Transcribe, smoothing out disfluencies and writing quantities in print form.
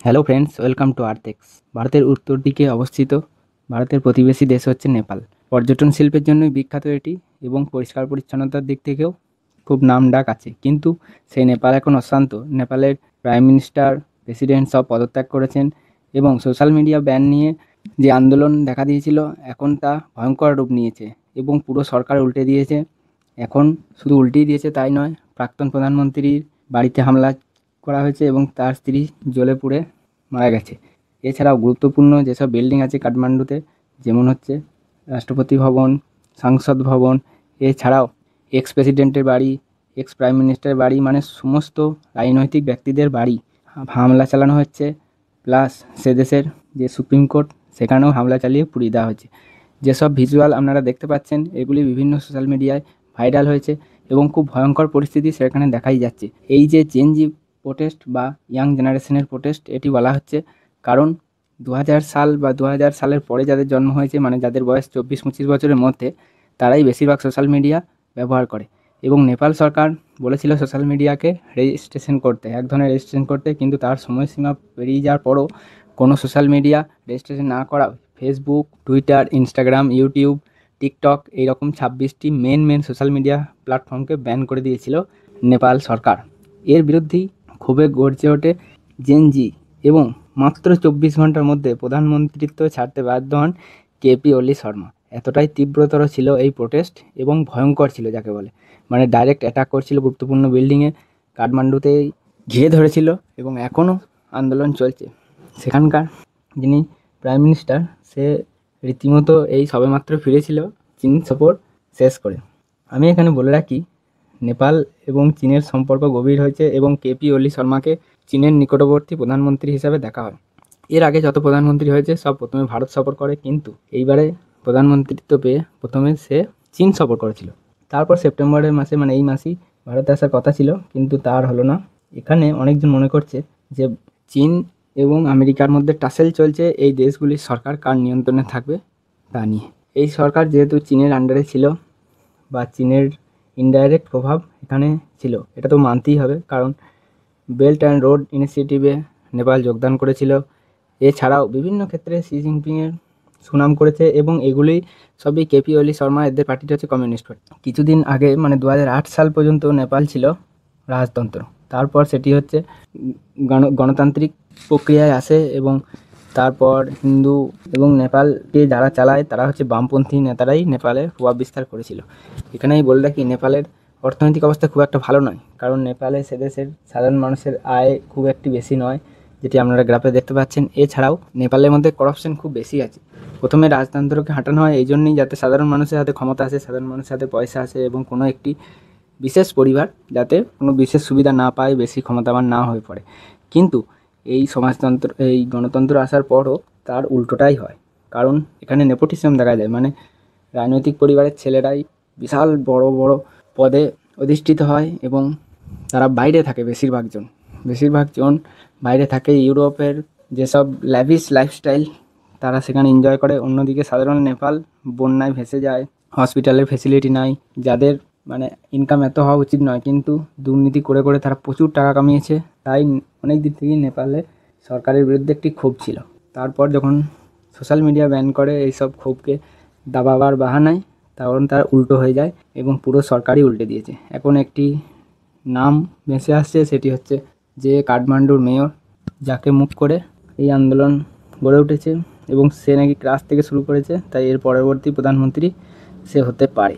Hello friends, welcome to Earthex. ভারতের উত্তর দিকে অবস্থিত ভারতের প্রতিবেশী দেশ হচ্ছে নেপাল। পর্যটন শিল্পের জন্যই বিখ্যাত এটি এবং পরিষ্কার পরিচ্ছন্নতার দিক থেকেও খুব নামডাক আছে। কিন্তু সেই নেপাল এখন অশান্ত। নেপালের প্রাইম মিনিস্টার, প্রেসিডেন্ট সব পদত্যাগ করেছেন এবং সোশ্যাল মিডিয়া ব্যান নিয়ে যে আন্দোলন দেখা দিয়েছিল এখন তা ভয়ঙ্কর রূপ নিয়েছে এবং পুরো সরকার উল্টে দিয়েছে। এখন শুধু উল্টেই দিয়েছে তাই নয়, প্রাক্তন প্রধানমন্ত্রীর বাড়িতে হামলা করা হয়েছে এবং তার স্ত্রী জ্বলে পুড়ে মারা গেছে। এছাড়াও গুরুত্বপূর্ণ যেসব বিল্ডিং আছে কাঠমান্ডুতে, যেমন হচ্ছে রাষ্ট্রপতি ভবন, সংসদ ভবন, এছাড়াও এক্স প্রেসিডেন্টের বাড়ি, এক্স প্রাইম মিনিস্টারের বাড়ি, মানে সমস্ত রাজনৈতিক ব্যক্তিদের বাড়ি হামলা চালানো হচ্ছে। প্লাস সে দেশের যে সুপ্রিম কোর্ট, সেখানেও হামলা চালিয়ে পুড়িয়ে দেওয়া হয়েছে। যেসব ভিজুয়াল আপনারা দেখতে পাচ্ছেন এগুলি বিভিন্ন সোশ্যাল মিডিয়ায় ভাইরাল হয়েছে এবং খুব ভয়ঙ্কর পরিস্থিতি সেখানে দেখাই যাচ্ছে। এই যে চেঞ্জি প্রোটেস্ট বা ইয়াং জেনারেশনের প্রোটেস্ট এটি বলা হচ্ছে, কারণ 2000 সাল বা 2000 সালের পরে যাদের জন্ম হয়েছে, মানে যাদের বয়স 24-25 বছরের মধ্যে, তারাই বেশিরভাগ সোশ্যাল মিডিয়া ব্যবহার করে। এবং নেপাল সরকার বলেছিল সোশ্যাল মিডিয়াকে রেজিস্ট্রেশন করতে, এক ধরনের রেজিস্ট্রেশন করতে, কিন্তু তার সময়সীমা পেরিয়ে যাওয়ার পরও কোনো সোশ্যাল মিডিয়া রেজিস্ট্রেশন না করা Facebook, Twitter, Instagram, YouTube, TikTok এইরকম 26টি মেন সোশ্যাল মিডিয়া প্ল্যাটফর্মকে ব্যান করে দিয়েছিল নেপাল সরকার। এর বিরুদ্ধেই ক্ষোভে গর্জে ওঠে জেনজি এবং মাত্র 24 ঘন্টার মধ্যে প্রধানমন্ত্রিত্ব ছাড়তে বাধ্য হন কেপি ওলি শর্মা। এতটাই তীব্রতর ছিল এই প্রোটেস্ট এবং ভয়ঙ্কর ছিল যাকে বলে, মানে ডাইরেক্ট অ্যাটাক করছিল গুরুত্বপূর্ণ বিল্ডিংয়ে, কাঠমান্ডুতেই ঘিরে ধরেছিল এবং এখনও আন্দোলন চলছে। সেখানকার যিনি প্রাইম মিনিস্টার, সে রীতিমতো এই সবেমাত্র ফিরেছিল চীন সফর শেষ করে। আমি এখানে বলে রাখি, নেপাল এবং চীনের সম্পর্ক গভীর হয়েছে এবং কেপি ওলি শর্মাকে চীনের নিকটবর্তী প্রধানমন্ত্রী হিসাবে দেখা হয়। এর আগে যত প্রধানমন্ত্রী হয়েছে সব প্রথমে ভারত সফর করে, কিন্তু এইবারে প্রধানমন্ত্রিত্ব পেয়ে প্রথমে সে চীন সফর করেছিল। তারপর সেপ্টেম্বরের মাসে, মানে এই মাসেই ভারতে আসার কথা ছিল, কিন্তু তার হলো না। এখানে অনেকজন মনে করছে যে চীন এবং আমেরিকার মধ্যে টাসেল চলছে, এই দেশগুলির সরকার কার নিয়ন্ত্রণে থাকবে তা নিয়ে। এই সরকার যেহেতু চীনের আন্ডারে ছিল বা চীনের ইনডাইরেক্ট প্রভাব এখানে ছিল, এটা তো মানতেই হবে, কারণ বেল্ট অ্যান্ড রোড ইনিশিয়েটিভে নেপাল যোগদান করেছিল। এছাড়াও বিভিন্ন ক্ষেত্রে শি জিনপিংয়ের সুনাম করেছে এবং এগুলি সবই কেপি ওলি শর্মা, এদের পার্টিটা হচ্ছে কমিউনিস্ট পার্টি। কিছুদিন আগে, মানে 2008 সাল পর্যন্ত নেপাল ছিল রাজতন্ত্র, তারপর সেটি হচ্ছে গণতান্ত্রিক প্রক্রিয়ায় আসে এবং তারপর হিন্দু এবং নেপালকে যারা চালায় তারা হচ্ছে বামপন্থী নেতারাই নেপালে প্রভাব বিস্তার করেছিল। এখানেই বলে রাখি, নেপালের অর্থনৈতিক অবস্থা খুব একটা ভালো নয়, কারণ নেপালে সে দেশের সাধারণ মানুষের আয় খুব একটি বেশি নয়, যেটি আপনারা গ্রাফে দেখতে পাচ্ছেন। এছাড়াও নেপালের মধ্যে করাপশন খুব বেশি আছে। প্রথমে রাজতন্ত্রকে হাঁটানো হয় এই জন্যই, যাতে সাধারণ মানুষের হাতে ক্ষমতা আসে, সাধারণ মানুষের হাতে পয়সা আসে এবং কোনো একটি বিশেষ পরিবার যাতে কোনো বিশেষ সুবিধা না পায়, বেশি ক্ষমতাবান না হয়ে পড়ে। কিন্তু এই সমাজতন্ত্র, এই গণতন্ত্র আসার পরও তার উল্টোটাই হয়, কারণ এখানে নেপোটিজম দেখা যায়, মানে রাজনৈতিক পরিবারের ছেলেরাই বিশাল বড় বড় পদে অধিষ্ঠিত হয় এবং তারা বাইরে থাকে। বেশিরভাগ জন বাইরে থাকে। ইউরোপের যেসব ল্যাভিশ লাইফস্টাইল তারা সেখানে এনজয় করে, অন্যদিকে সাধারণ নেপাল বন্যায় ভেসে যায়, হসপিটালের ফেসিলিটি নাই, যাদের মানে ইনকাম এত হওয়া উচিত নয়, কিন্তু দুর্নীতি করে করে তারা প্রচুর টাকা কামিয়েছে। তাই অনেক দিক থেকেই নেপালে সরকারের বিরুদ্ধে একটি ক্ষোভ ছিল। তারপর যখন সোশ্যাল মিডিয়া ব্যান করে এইসব ক্ষোভকে দাবাবার বাহানায়, তখন তার উল্টো হয়ে যায় এবং পুরো সরকারই উল্টে দিয়েছে। এখন একটি নাম ভেসে আসছে, সেটি হচ্ছে যে কাঠমান্ডুর মেয়র, যাকে মুখ করে এই আন্দোলন গড়ে উঠেছে এবং সে নাকি ক্লাস থেকে শুরু করেছে, তাই এর পরবর্তী প্রধানমন্ত্রী সে হতে পারে।